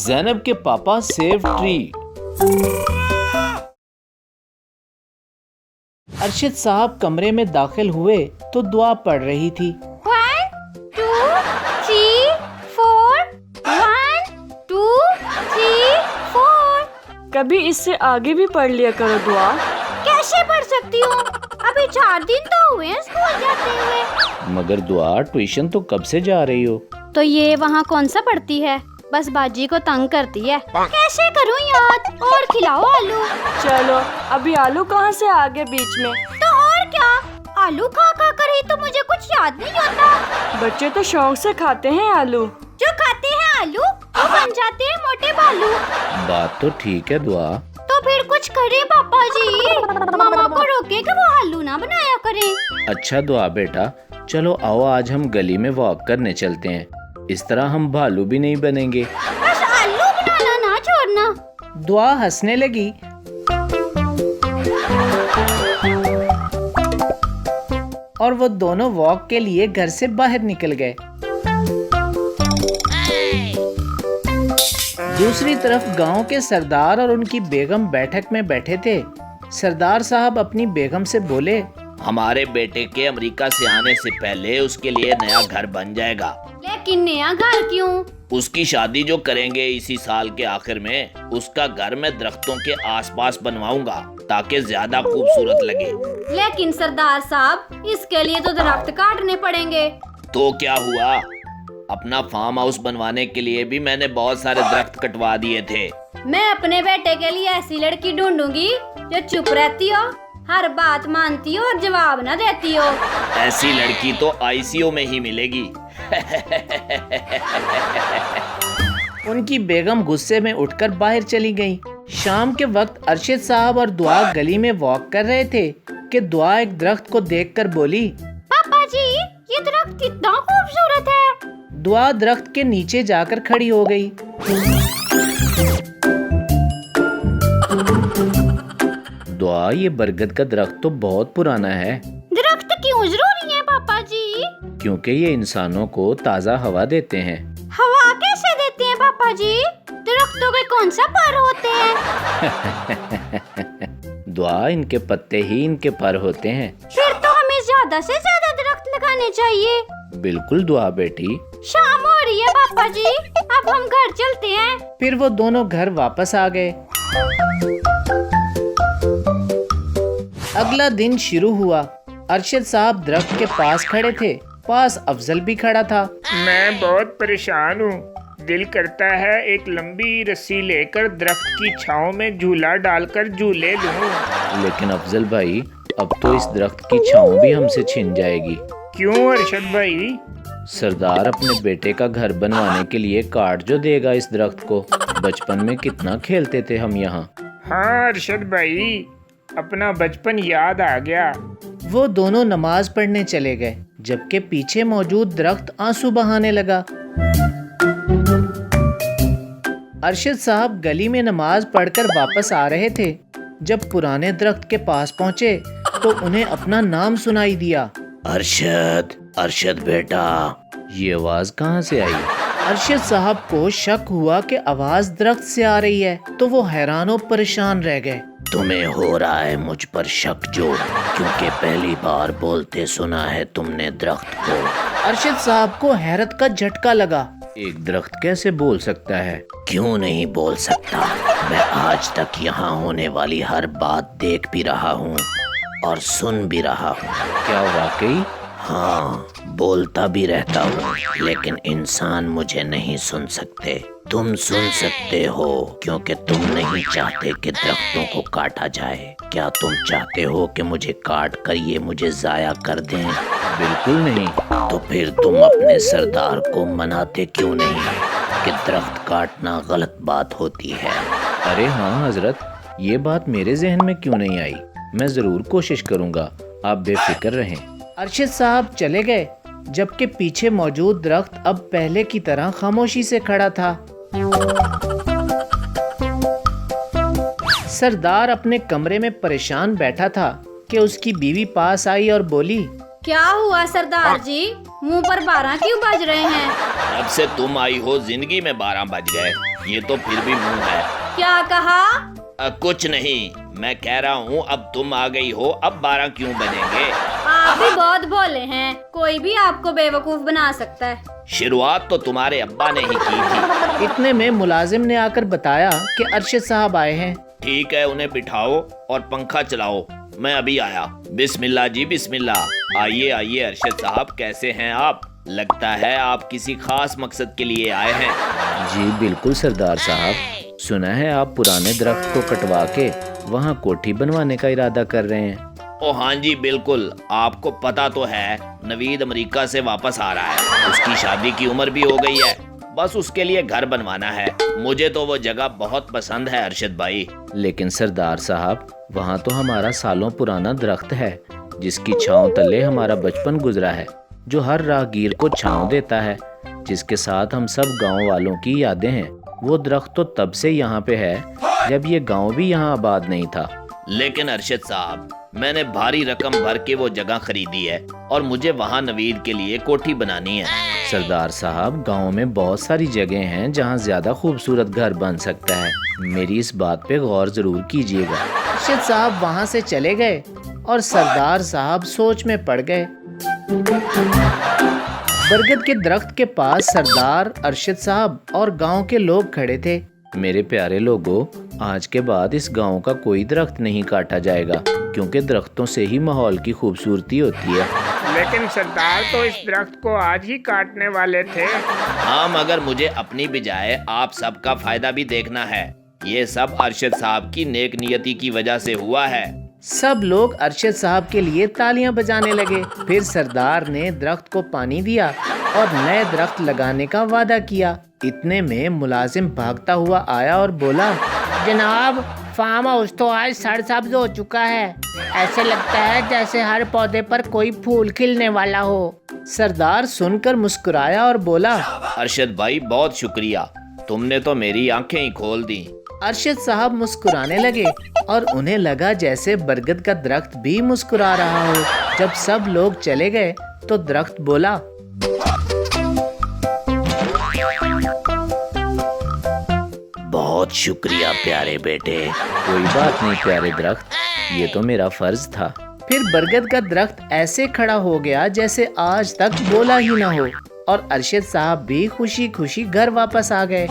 ज़ैनब के पापा save tree. Arshad साहब कमरे में दाखिल हुए तो दुआ पढ़ रही थी। 1 2 3 4 1 2 3 4। कभी इससे आगे भी पढ़ लिया करो दुआ। कैसे पढ़ सकती हूँ? अभी 4 दिन तो हुए हैं स्कूल जाते हुए। मगर दुआ ट्यूशन तो कब से जा रही हो? तो ये वहाँ कौन सा पढ़ती है, बस बाजी को तंग करती है। कैसे करूँ याद? और खिलाओ आलू। चलो अभी आलू कहाँ से आ गए बीच में? तो और क्या, आलू खा खा कर ही तो मुझे कुछ याद नहीं होता। बच्चे तो शौक से खाते हैं आलू। जो खाते हैं आलू वो बन जाते हैं मोटे बालू। बात तो ठीक है दुआ। तो फिर कुछ करे पापा जी, मामा को रोके कि वो आलू ना बनाया करें। अच्छा दुआ बेटा, चलो आओ आज हम गली में वॉक करने चलते हैं, इस तरह हम भालू भी नहीं बनेंगे। बस आलू बनाना ना छोड़ना। दुआ हंसने लगी। और वो दोनों वॉक के लिए घर से बाहर निकल गए। दूसरी तरफ गांव के सरदार और उनकी बेगम बैठक में बैठे थे। सरदार साहब अपनी बेगम से बोले, हमारे बेटे के अमेरिका से आने से पहले उसके लिए नया घर बन जाएगा। लेकिन नया घर क्यों? उसकी शादी जो करेंगे इसी साल के आखिर में, उसका घर मैं दरख्तों के आसपास बनवाऊंगा ताकि ज्यादा खूबसूरत लगे। लेकिन सरदार साहब, इसके लिए तो दरख्त काटने पड़ेंगे। तो क्या हुआ, अपना फार्म हाउस बनवाने के लिए भी मैंने बहुत सारे दरख्त कटवा दिए थे। मैं अपने बेटे के लिए ऐसी लड़की ढूंढूंगी जो चुप रहती हो, हर बात मानती हो और जवाब न देती हो। ऐसी लड़की तो आईसीयू में ही मिलेगी। उनकी बेगम गुस्से में उठकर बाहर चली गई। शाम के वक्त अरशद साहब और दुआ गली में वॉक कर रहे थे कि दुआ एक दरख्त को देखकर बोली, पापा जी ये दरख्त कितना खूबसूरत है। दुआ दरख्त के नीचे जाकर खड़ी हो गई। दुआ, ये बरगद का दरख्त तो बहुत पुराना है। दरख्त क्यों जरूरी है पापा जी? क्योंकि ये इंसानों को ताज़ा हवा देते हैं। हवा कैसे देते हैं पापा जी? दरख्तों के कौन सा पर होते हैं? दुआ, इनके पत्ते ही इनके पर होते हैं। फिर तो हमें ज्यादा से ज्यादा दरख्त लगाने चाहिए। बिल्कुल दुआ बेटी। शाम हो रही है पापा जी, अब हम घर चलते हैं। फिर वो दोनों घर वापस आ गए। अगला दिन शुरू हुआ। अरशद साहब दरख्त के पास खड़े थे, पास अफजल भी खड़ा था। मैं बहुत परेशान हूँ, दिल करता है एक लंबी रस्सी लेकर दरख्त की छांव में झूला डालकर झूले लूं। लेकिन अफजल भाई, अब तो इस दरख्त की छांव भी हमसे छिन जाएगी। क्यों अरशद भाई? सरदार अपने बेटे का घर बनवाने के लिए काट जो देगा इस दरख्त को। बचपन में कितना खेलते थे हम यहाँ। हाँ अरशद भाई, अपना बचपन याद आ गया। वो दोनों नमाज पढ़ने चले गए, जबकि पीछे मौजूद दरख्त आंसू बहाने लगा। अरशद साहब गली में नमाज पढ़कर वापस आ रहे थे। जब पुराने दरख्त के पास पहुँचे तो उन्हें अपना नाम सुनाई दिया। अरशद, अरशद बेटा। ये आवाज कहाँ से आई? अरशद साहब को शक हुआ कि आवाज दरख्त से आ रही है, तो वो हैरान और परेशान रह गए। तुम्हें हो रहा है मुझ पर शक जो, क्योंकि पहली बार बोलते सुना है तुमने दरख्त को। अरशद साहब को हैरत का झटका लगा। एक दरख्त कैसे बोल सकता है? क्यों नहीं बोल सकता, मैं आज तक यहाँ होने वाली हर बात देख भी रहा हूँ और सुन भी रहा हूँ। क्या वाकई? हाँ, बोलता भी रहता हूँ, लेकिन इंसान मुझे नहीं सुन सकते। तुम सुन सकते हो क्योंकि तुम नहीं चाहते कि दरख्तों को काटा जाए। क्या तुम चाहते हो कि मुझे काट कर ये मुझे जाया कर दें? बिल्कुल नहीं। तो फिर तुम अपने सरदार को मनाते क्यों नहीं कि दरख्त काटना गलत बात होती है? अरे हाँ हजरत, ये बात मेरे जहन में क्यों नहीं आई? मैं जरूर कोशिश करूँगा, आप बेफिक्र रहें। अरशद साहब चले गए, जबकि पीछे मौजूद दरख्त अब पहले की तरह खामोशी से खड़ा था। सरदार अपने कमरे में परेशान बैठा था कि उसकी बीवी पास आई और बोली, क्या हुआ सरदार जी? मुंह पर 12 क्यों बज रहे हैं? जब से तुम आई हो जिंदगी में 12 बज गए। ये तो फिर भी मुंह है। क्या कहा? कुछ नहीं, मैं कह रहा हूँ अब तुम आ गई हो, अब 12 क्यों बजेंगे? आप भी बहुत भोले हैं, कोई भी आपको बेवकूफ बना सकता है। शुरुआत तो तुम्हारे अब्बा ने ही की थी। इतने में मुलाजिम ने आकर बताया कि अरशद साहब आए हैं। ठीक है, उन्हें बिठाओ और पंखा चलाओ, मैं अभी आया। बिस्मिल्लाह जी बिस्मिल्लाह। आइए आइए अरशद साहब, कैसे हैं आप? लगता है आप किसी खास मकसद के लिए आए हैं। जी बिल्कुल सरदार साहब, सुना है आप पुराने दरख्त को कटवा के वहाँ कोठी बनवाने का इरादा कर रहे हैं। ओ हाँ जी बिल्कुल, आपको पता तो है नवीद अमेरिका से वापस आ रहा है। उसकी शादी की उम्र भी हो गई है, बस उसके लिए घर बनवाना है। मुझे तो वो जगह बहुत पसंद है अरशद भाई। लेकिन सरदार साहब, वहाँ तो हमारा सालों पुराना दरख्त है जिसकी छांव तले हमारा बचपन गुजरा है, जो हर राहगीर को छांव देता है, जिसके साथ हम सब गांव वालों की यादें हैं। वो दरख्त तो तब से यहाँ पे है जब ये गांव भी यहाँ आबाद नहीं था। लेकिन अरशद साहब, मैंने भारी रकम भर के वो जगह खरीदी है और मुझे वहाँ नवीद के लिए कोठी बनानी है। सरदार साहब, गांव में बहुत सारी जगह हैं जहां ज्यादा खूबसूरत घर बन सकता है। मेरी इस बात पे गौर जरूर कीजिएगा। अरशद साहब वहां से चले गए और सरदार साहब सोच में पड़ गए। बरगद के दरख्त के पास सरदार, अरशद साहब और गांव के लोग खड़े थे। मेरे प्यारे लोगों, आज के बाद इस गांव का कोई दरख्त नहीं काटा जाएगा, क्योंकि दरख्तों से ही माहौल की खूबसूरती होती है। लेकिन सरदार तो इस दरख्त को आज ही काटने वाले थे। हाँ, मगर मुझे अपनी बजाय आप सबका फायदा भी देखना है। ये सब अरशद साहब की नेक नियति की वजह से हुआ है। सब लोग अरशद साहब के लिए तालियां बजाने लगे। फिर सरदार ने दरख्त को पानी दिया और नए दरख्त लगाने का वादा किया। इतने में मुलाजिम भागता हुआ आया और बोला, जनाब, फार्म हाउस तो आज सरसब्ज हो चुका है। ऐसे लगता है जैसे हर पौधे पर कोई फूल खिलने वाला हो। सरदार सुनकर मुस्कुराया और बोला, अरशद भाई बहुत शुक्रिया, तुमने तो मेरी आंखें ही खोल दी। अरशद साहब मुस्कुराने लगे और उन्हें लगा जैसे बरगद का दरख्त भी मुस्कुरा रहा हो। जब सब लोग चले गए तो दरख्त बोला, बहुत शुक्रिया प्यारे बेटे। कोई बात नहीं प्यारे दरख्त, ये तो मेरा फर्ज था। फिर बरगद का दरख्त ऐसे खड़ा हो गया जैसे आज तक बोला ही ना हो और अरशद साहब भी खुशी खुशी घर वापस आ गए।